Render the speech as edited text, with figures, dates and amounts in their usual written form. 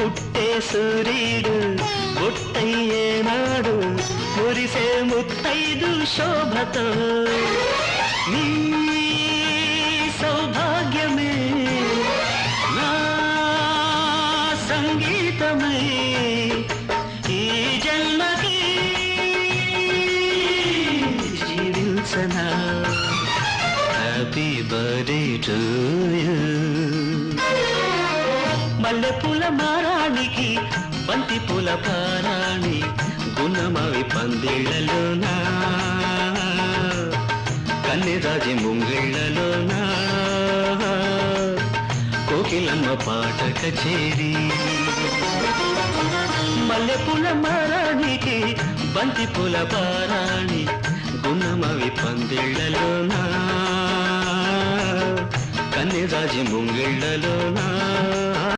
పుట్టే సూర్యుడు పుట్టయ్యేనాడు మురిసే ముత్తైదు శోభతో నీ సౌభాగ్యమే నా సంగీతమై ఈ జన్మకి జీవించనా హ్యాపీ బర్త్డే టు యూ మల్లెపూల మారానికి బంతి పూల పారాణి గుణమవి పందిళ్లలోనా కన్నెరాజి ముంగిళ్లలోనా కోకిలమ్మ పాట కచేరి మల్లెపూల మారానికి బంతి పూల పారాణి గుణమవి పందిళ్లలోనా కన్నెరాజి ముంగిళ్లలోనా